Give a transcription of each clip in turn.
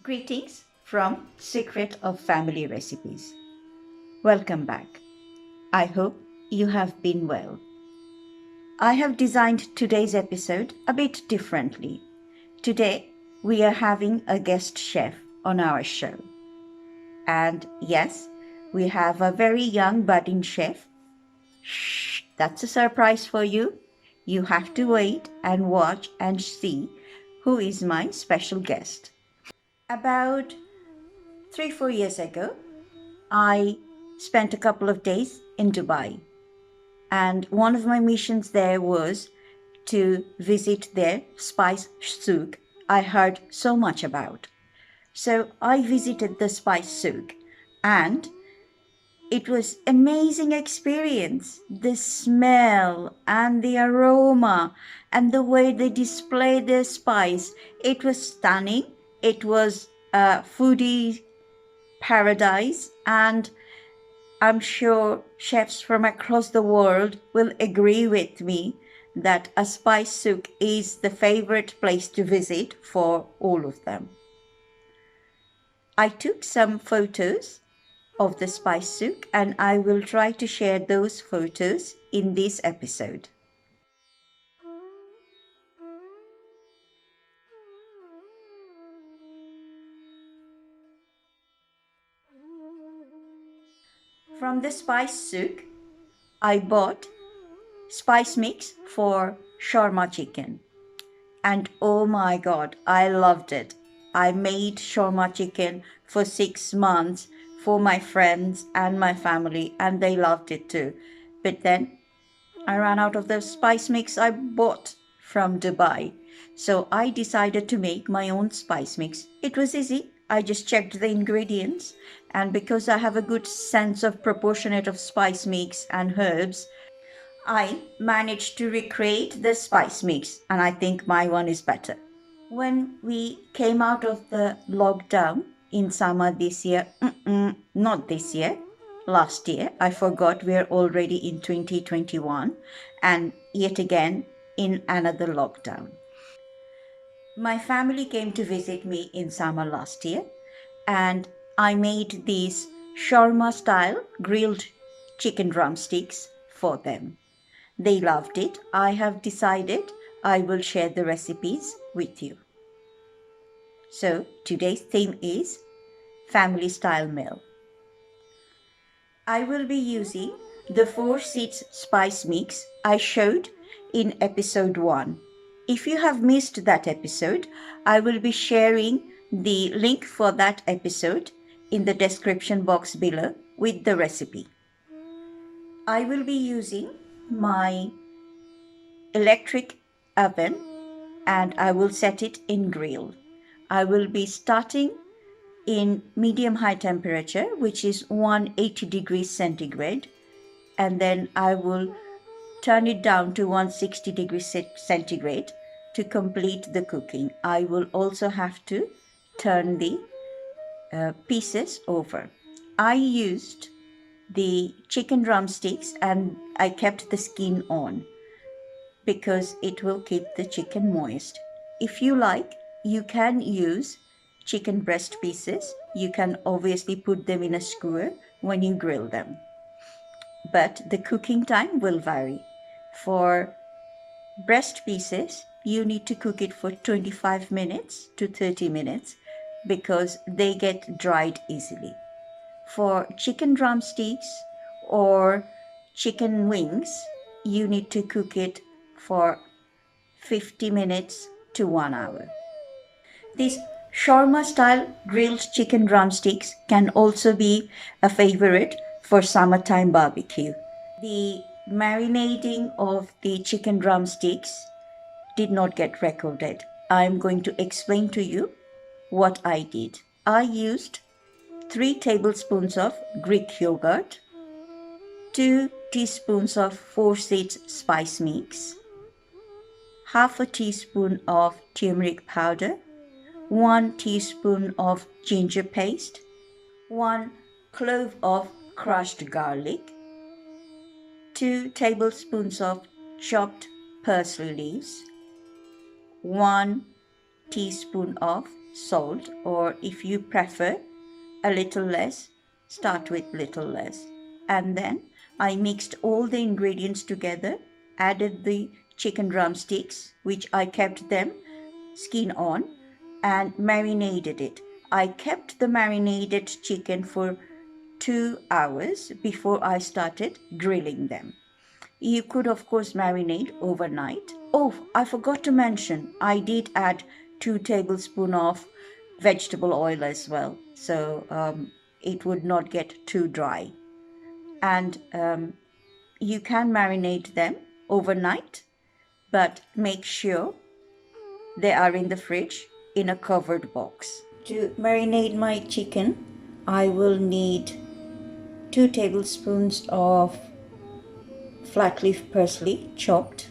Greetings from Secret of Family Recipes. Welcome back. I hope you have been well. I have designed today's episode a bit differently. Today, we are having a guest chef on our show. And yes, we have a very young budding chef. Shh, that's a surprise for you. You have to wait and watch and see who is my special guest. About 3-4 years ago, I spent a couple of days in Dubai. And one of my missions there was to visit their spice souk I heard so much about. So I visited the spice souk and it was amazing experience. The smell and the aroma and the way they display their spice. It was stunning. It was a foodie paradise, and I'm sure chefs from across the world will agree with me that a spice souk is the favorite place to visit for all of them. I took some photos of the spice souk and I will try to share those photos in this episode. From the spice souk, I bought spice mix for shawarma chicken. And oh my God, I loved it. I made shawarma chicken for 6 months for my friends and my family, and they loved it too. But then I ran out of the spice mix I bought from Dubai. So I decided to make my own spice mix. It was easy. I just checked the ingredients, and because I have a good sense of proportionate of spice mix and herbs, I managed to recreate the spice mix, and I think my one is better. When we came out of the lockdown in summer this year, not this year, last year, I forgot we're already in 2021 and yet again in another lockdown. My family came to visit me in summer last year and I made these shawarma style grilled chicken drumsticks for them. They loved it. I have decided I will share the recipes with you. So today's theme is family style meal. I will be using the 4 seeds spice mix I showed in episode 1. If you have missed that episode, I will be sharing the link for that episode in the description box below with the recipe. I will be using my electric oven and I will set it in grill. I will be starting in medium high temperature, which is 180 degrees centigrade, and then I will turn it down to 160 degrees centigrade to complete the cooking. I will also have to turn the pieces over. I used the chicken drumsticks and I kept the skin on because it will keep the chicken moist. If you like, you can use chicken breast pieces. You can obviously put them in a skewer when you grill them. But the cooking time will vary. For breast pieces, you need to cook it for 25 minutes to 30 minutes because they get dried easily. For chicken drumsticks or chicken wings, you need to cook it for 50 minutes to 1 hour. These shawarma style grilled chicken drumsticks can also be a favorite for summertime barbecue. The marinating of the chicken drumsticks did not get recorded. I'm going to explain to you what I did. I used 3 tablespoons of Greek yogurt, 2 teaspoons of 4 seeds spice mix, half a teaspoon of turmeric powder, 1 teaspoon of ginger paste, 1 clove of crushed garlic, 2 tablespoons of chopped parsley leaves, 1 teaspoon of salt, or if you prefer a little less, start with little less. And then I mixed all the ingredients together, added the chicken drumsticks, which I kept them skin on, and marinated it. I kept the marinated chicken for 2 hours before I started grilling them. You could, of course, marinate overnight. Oh, I forgot to mention, I did add 2 tablespoons of vegetable oil as well, so it would not get too dry. And you can marinate them overnight, but make sure they are in the fridge in a covered box. To marinate my chicken, I will need 2 tablespoons of flat leaf parsley chopped,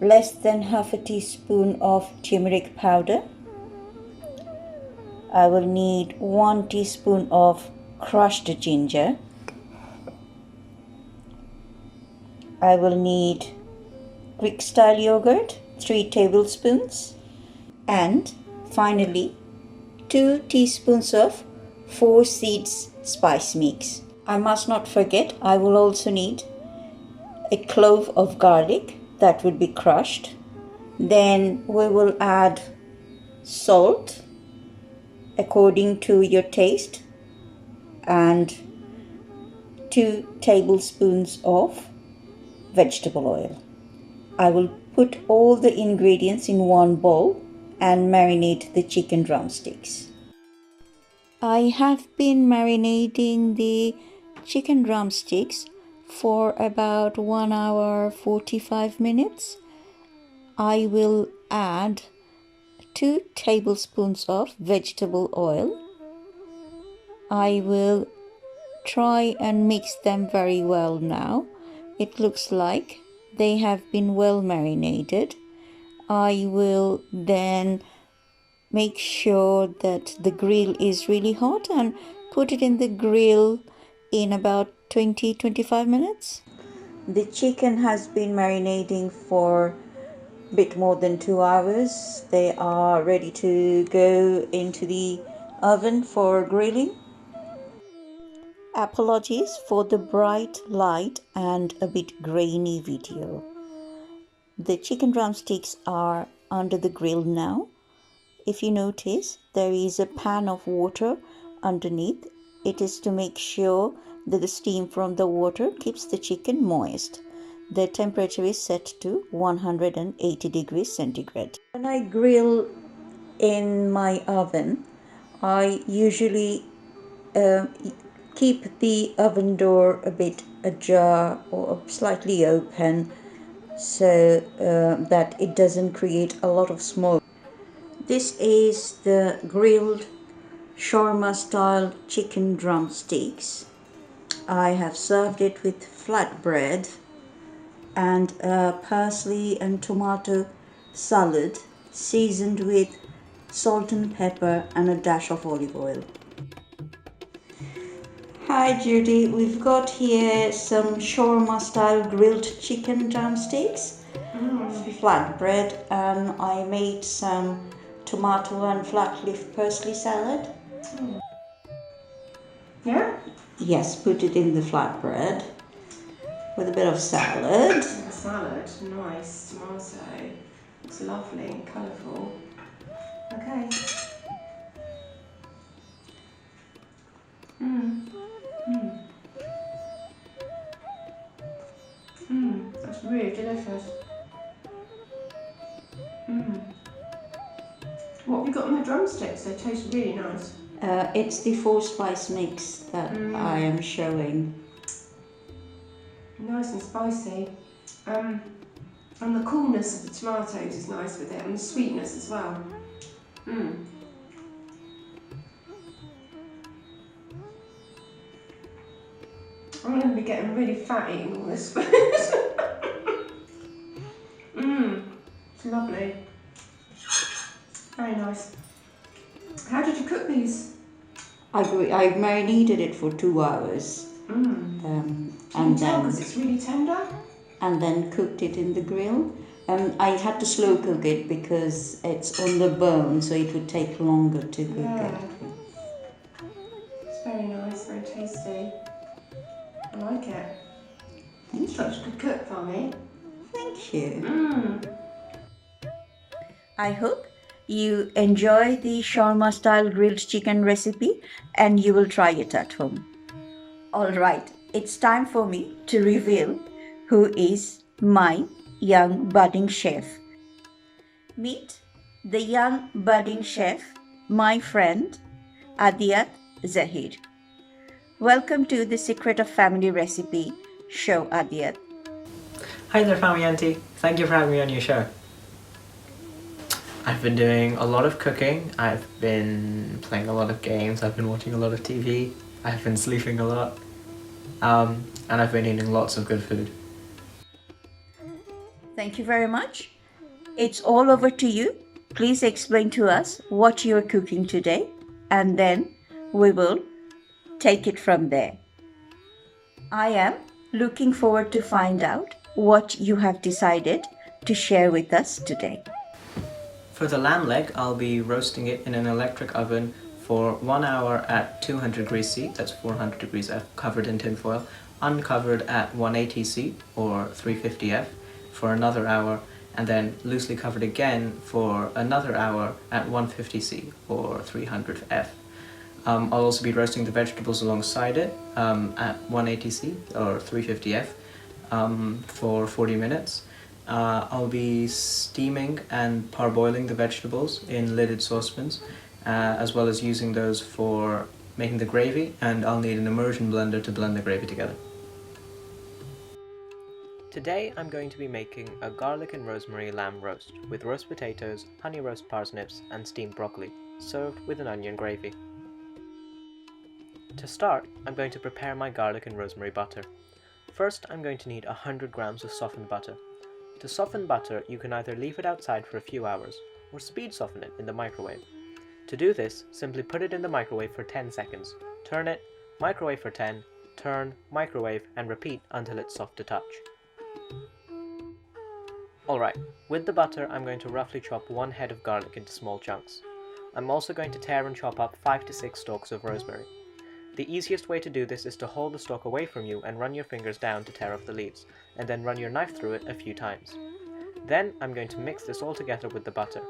less than half a teaspoon of turmeric powder. I will need 1 teaspoon of crushed ginger. I will need Greek style yogurt, 3 tablespoons, and finally 2 teaspoons of 4 seeds spice mix. I must not forget, I will also need a clove of garlic that would be crushed. Then we will add salt according to your taste and 2 tablespoons of vegetable oil. I will put all the ingredients in one bowl and marinate the chicken drumsticks. I have been marinating the chicken drumsticks for about 1 hour 45 minutes. I will add 2 tablespoons of vegetable oil. I will try and mix them very well now. It looks like they have been well marinated. I will then make sure that the grill is really hot and put it in the grill in about 20-25 minutes. The chicken has been marinating for a bit more than 2 hours. They are ready to go into the oven for grilling. Apologies for the bright light and a bit grainy video. The chicken drumsticks are under the grill now. If you notice, there is a pan of water underneath. It is to make sure that the steam from the water keeps the chicken moist. The temperature is set to 180 degrees centigrade. When I grill in my oven, I usually keep the oven door a bit ajar or slightly open so that it doesn't create a lot of smoke. This is the grilled shawarma style chicken drumsticks. I have served it with flatbread and a parsley and tomato salad seasoned with salt and pepper and a dash of olive oil. Hi Judy, we've got here some shawarma style grilled chicken drumsticks, flatbread, and I made some tomato and flat leaf parsley salad. Yeah? Yes, put it in the flatbread with a bit of salad. Salad, nice tomato. Looks lovely and colourful. Okay. That's really delicious. What have you got on the drumsticks? They taste really nice. It's the 4 spice mix that I am showing. Nice and spicy. And the coolness of the tomatoes is nice with it, and the sweetness as well. I'm going to be getting really fat eating all this food. It's lovely. Very nice. How did you cook these? I marinated it for 2 hours. And then because it's really tender. And then cooked it in the grill I had to slow cook it because it's on the bone, so it would take longer to cook Yeah. it. It's very nice, very tasty. I like it. Thank Such you. a good cook, Farmy. Thank you. Mmm. I hope you enjoy the shawarma style grilled chicken recipe and you will try it at home. All right, it's time for me to reveal who is my young budding chef. Meet the young budding chef, my friend Adiyat Zahir. Welcome to the Secret of Family Recipe show, Adiyat. Hi there, family auntie. Thank you for having me on your show. I've been doing a lot of cooking. I've been playing a lot of games. I've been watching a lot of TV. I've been sleeping a lot. And I've been eating lots of good food. Thank you very much. It's all over to you. Please explain to us what you're cooking today, and then we will take it from there. I am looking forward to find out what you have decided to share with us today. For the lamb leg, I'll be roasting it in an electric oven for 1 hour at 200 degrees C, that's 400 degrees F, covered in tin foil, uncovered at 180 C or 350 F for another hour, and then loosely covered again for another hour at 150 C or 300 F. I'll also be roasting the vegetables alongside it at 180 C or 350 F for 40 minutes. I'll be steaming and parboiling the vegetables in lidded saucepans, as well as using those for making the gravy, and I'll need an immersion blender to blend the gravy together. Today I'm going to be making a garlic and rosemary lamb roast with roast potatoes, honey roast parsnips and steamed broccoli, served with an onion gravy. To start, I'm going to prepare my garlic and rosemary butter. First, I'm going to need 100 grams of softened butter. To soften butter, you can either leave it outside for a few hours, or speed soften it in the microwave. To do this, simply put it in the microwave for 10 seconds, turn it, microwave for 10, turn, microwave, and repeat until it's soft to touch. Alright, with the butter I'm going to roughly chop 1 head of garlic into small chunks. I'm also going to tear and chop up 5 to 6 stalks of rosemary. The easiest way to do this is to hold the stalk away from you and run your fingers down to tear off the leaves, and then run your knife through it a few times. Then I'm going to mix this all together with the butter.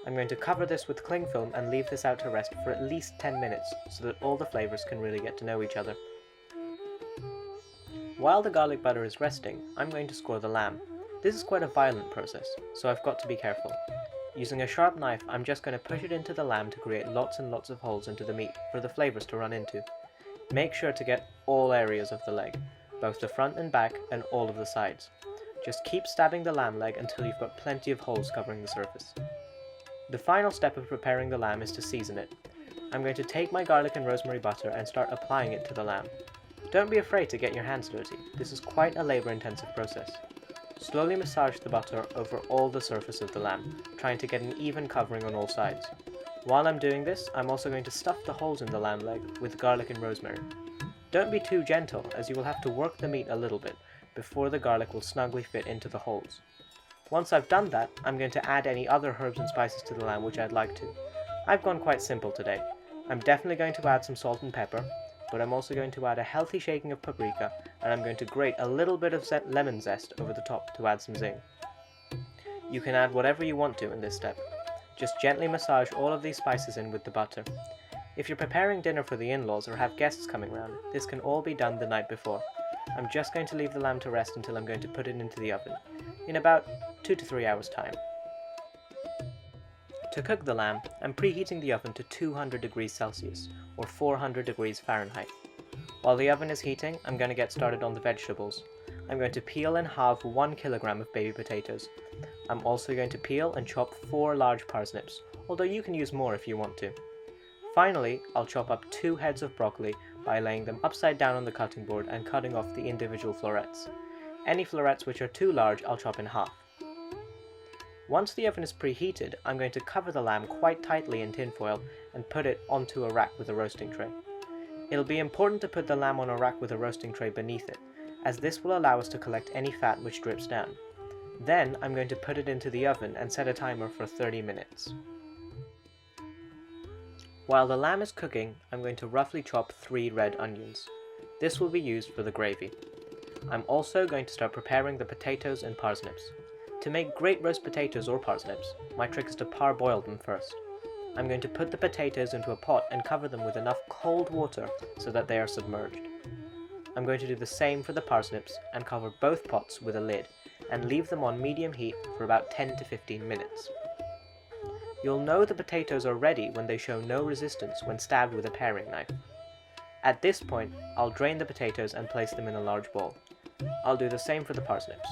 I'm going to cover this with cling film and leave this out to rest for at least 10 minutes so that all the flavours can really get to know each other. While the garlic butter is resting, I'm going to score the lamb. This is quite a violent process, so I've got to be careful. Using a sharp knife, I'm just going to push it into the lamb to create lots and lots of holes into the meat for the flavours to run into. Make sure to get all areas of the leg, both the front and back and all of the sides. Just keep stabbing the lamb leg until you've got plenty of holes covering the surface. The final step of preparing the lamb is to season it. I'm going to take my garlic and rosemary butter and start applying it to the lamb. Don't be afraid to get your hands dirty, this is quite a labour-intensive process. Slowly massage the butter over all the surface of the lamb, trying to get an even covering on all sides. While I'm doing this, I'm also going to stuff the holes in the lamb leg with garlic and rosemary. Don't be too gentle, as you will have to work the meat a little bit before the garlic will snugly fit into the holes. Once I've done that, I'm going to add any other herbs and spices to the lamb which I'd like to. I've gone quite simple today. I'm definitely going to add some salt and pepper, but I'm also going to add a healthy shaking of paprika, and I'm going to grate a little bit of lemon zest over the top to add some zing. You can add whatever you want to in this step. Just gently massage all of these spices in with the butter. If you're preparing dinner for the in-laws or have guests coming round, this can all be done the night before. I'm just going to leave the lamb to rest until I'm going to put it into the oven, in about 2 to 3 hours time. To cook the lamb, I'm preheating the oven to 200 degrees Celsius, or 400 degrees Fahrenheit. While the oven is heating, I'm going to get started on the vegetables. I'm going to peel and halve 1 kilogram of baby potatoes. I'm also going to peel and chop 4 large parsnips, although you can use more if you want to. Finally, I'll chop up 2 heads of broccoli by laying them upside down on the cutting board and cutting off the individual florets. Any florets which are too large, I'll chop in half. Once the oven is preheated, I'm going to cover the lamb quite tightly in tin foil and put it onto a rack with a roasting tray. It'll be important to put the lamb on a rack with a roasting tray beneath it, as this will allow us to collect any fat which drips down. Then I'm going to put it into the oven and set a timer for 30 minutes. While the lamb is cooking, I'm going to roughly chop 3 red onions. This will be used for the gravy. I'm also going to start preparing the potatoes and parsnips. To make great roast potatoes or parsnips, my trick is to parboil them first. I'm going to put the potatoes into a pot and cover them with enough cold water so that they are submerged. I'm going to do the same for the parsnips and cover both pots with a lid and leave them on medium heat for about 10 to 15 minutes. You'll know the potatoes are ready when they show no resistance when stabbed with a paring knife. At this point, I'll drain the potatoes and place them in a large bowl. I'll do the same for the parsnips.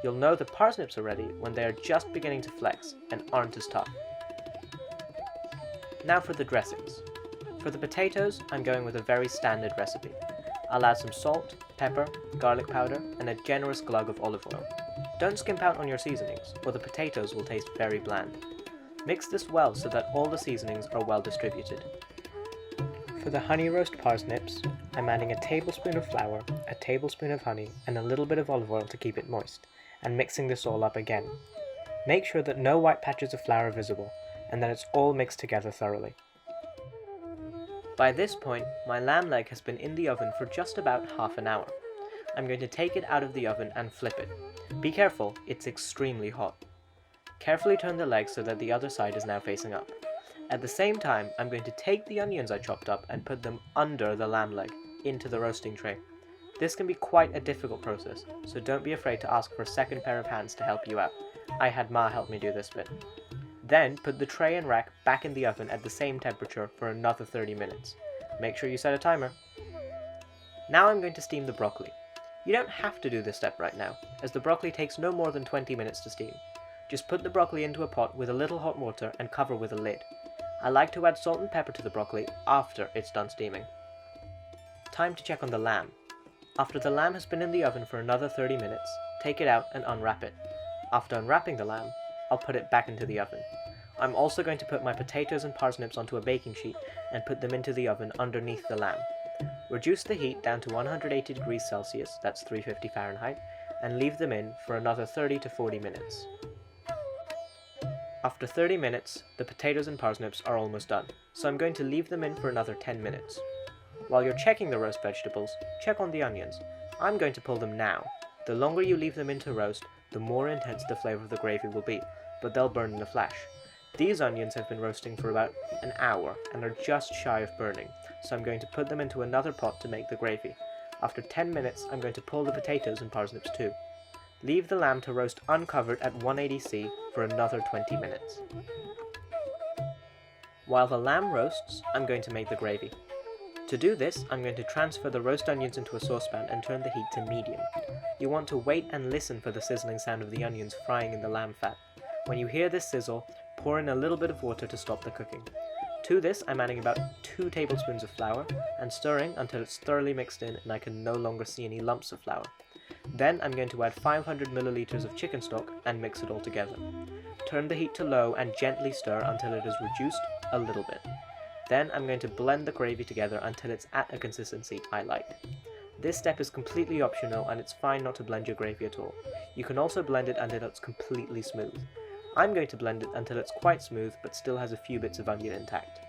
You'll know the parsnips are ready when they are just beginning to flex and aren't as tough. Now for the dressings. For the potatoes, I'm going with a very standard recipe. I'll add some salt, pepper, garlic powder, and a generous glug of olive oil. Don't skimp out on your seasonings, or the potatoes will taste very bland. Mix this well so that all the seasonings are well distributed. For the honey roast parsnips, I'm adding a tablespoon of flour, a tablespoon of honey, and a little bit of olive oil to keep it moist, and mixing this all up again. Make sure that no white patches of flour are visible, and that it's all mixed together thoroughly. By this point, my lamb leg has been in the oven for just about half an hour. I'm going to take it out of the oven and flip it. Be careful, it's extremely hot. Carefully turn the leg so that the other side is now facing up. At the same time, I'm going to take the onions I chopped up and put them under the lamb leg, into the roasting tray. This can be quite a difficult process, so don't be afraid to ask for a second pair of hands to help you out. I had Ma help me do this bit. Then put the tray and rack back in the oven at the same temperature for another 30 minutes. Make sure you set a timer. Now I'm going to steam the broccoli. You don't have to do this step right now, as the broccoli takes no more than 20 minutes to steam. Just put the broccoli into a pot with a little hot water and cover with a lid. I like to add salt and pepper to the broccoli after it's done steaming. Time to check on the lamb. After the lamb has been in the oven for another 30 minutes, take it out and unwrap it. After unwrapping the lamb, I'll put it back into the oven. I'm also going to put my potatoes and parsnips onto a baking sheet and put them into the oven underneath the lamb. Reduce the heat down to 180 degrees Celsius, that's 350 Fahrenheit, and leave them in for another 30 to 40 minutes. After 30 minutes, the potatoes and parsnips are almost done, so I'm going to leave them in for another 10 minutes. While you're checking the roast vegetables, check on the onions. I'm going to pull them now. The longer you leave them in to roast, the more intense the flavour of the gravy will be, but they'll burn in a flash. These onions have been roasting for about an hour and are just shy of burning, so I'm going to put them into another pot to make the gravy. After 10 minutes, I'm going to pull the potatoes and parsnips too. Leave the lamb to roast uncovered at 180°C for another 20 minutes. While the lamb roasts, I'm going to make the gravy. To do this, I'm going to transfer the roast onions into a saucepan and turn the heat to medium. You want to wait and listen for the sizzling sound of the onions frying in the lamb fat. When you hear this sizzle, pour in a little bit of water to stop the cooking. To this, I'm adding about 2 tablespoons of flour and stirring until it's thoroughly mixed in and I can no longer see any lumps of flour. Then I'm going to add 500 milliliters of chicken stock and mix it all together. Turn the heat to low and gently stir until it is reduced a little bit. Then I'm going to blend the gravy together until it's at a consistency I like. This step is completely optional and it's fine not to blend your gravy at all. You can also blend it until it's completely smooth. I'm going to blend it until it's quite smooth but still has a few bits of onion intact.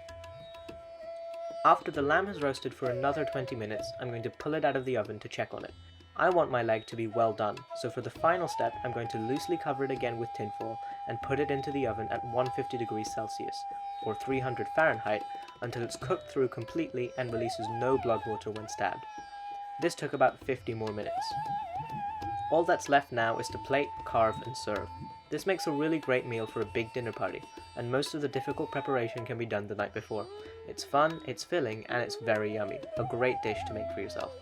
After the lamb has roasted for another 20 minutes, I'm going to pull it out of the oven to check on it. I want my leg to be well done, so for the final step I'm going to loosely cover it again with tinfoil and put it into the oven at 150 degrees Celsius, or 300 Fahrenheit, until it's cooked through completely and releases no blood water when stabbed. This took about 50 more minutes. All that's left now is to plate, carve and serve. This makes a really great meal for a big dinner party, and most of the difficult preparation can be done the night before. It's fun, it's filling, and it's very yummy. A great dish to make for yourself.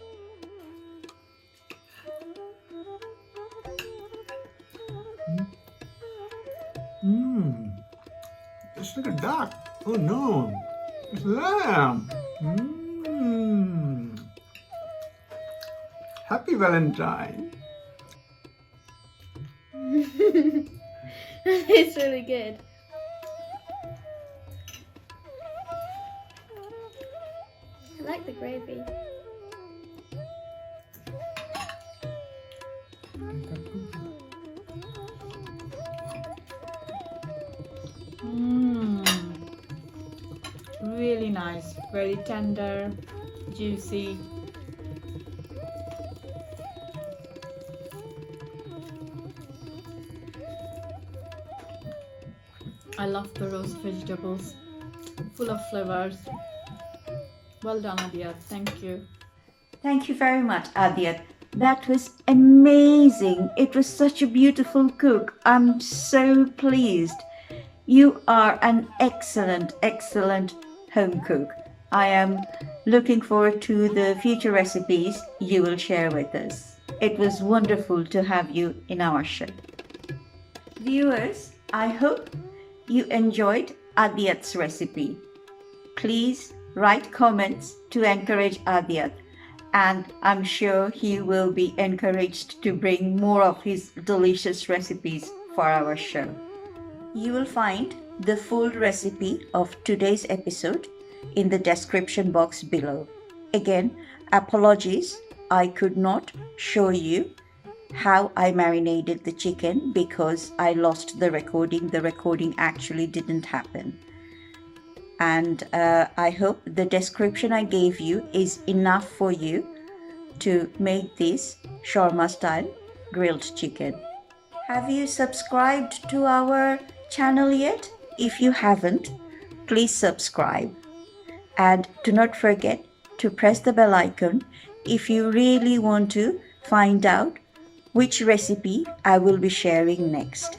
Just look at that. Oh no, it's lamb. Happy Valentine. It's really good. I like the gravy. really nice, very tender, juicy. I love the roast vegetables, full of flavors. Well done, Adiyat. Thank you. Thank you very much, Adyat. That was amazing. It was such a beautiful cook. I'm so pleased. You are an excellent, excellent home cook. I am looking forward to the future recipes you will share with us. It was wonderful to have you in our show. Viewers, I hope you enjoyed Adyat's recipe. Please write comments to encourage Adyat, and I'm sure he will be encouraged to bring more of his delicious recipes for our show. You will find the full recipe of today's episode in the description box below. Again, apologies, I could not show you how I marinated the chicken because I lost the recording. The recording actually didn't happen. And I hope the description I gave you is enough for you to make this shawarma style grilled chicken. Have you subscribed to our channel yet? If you haven't, please subscribe. And do not forget to press the bell icon if you really want to find out which recipe I will be sharing next.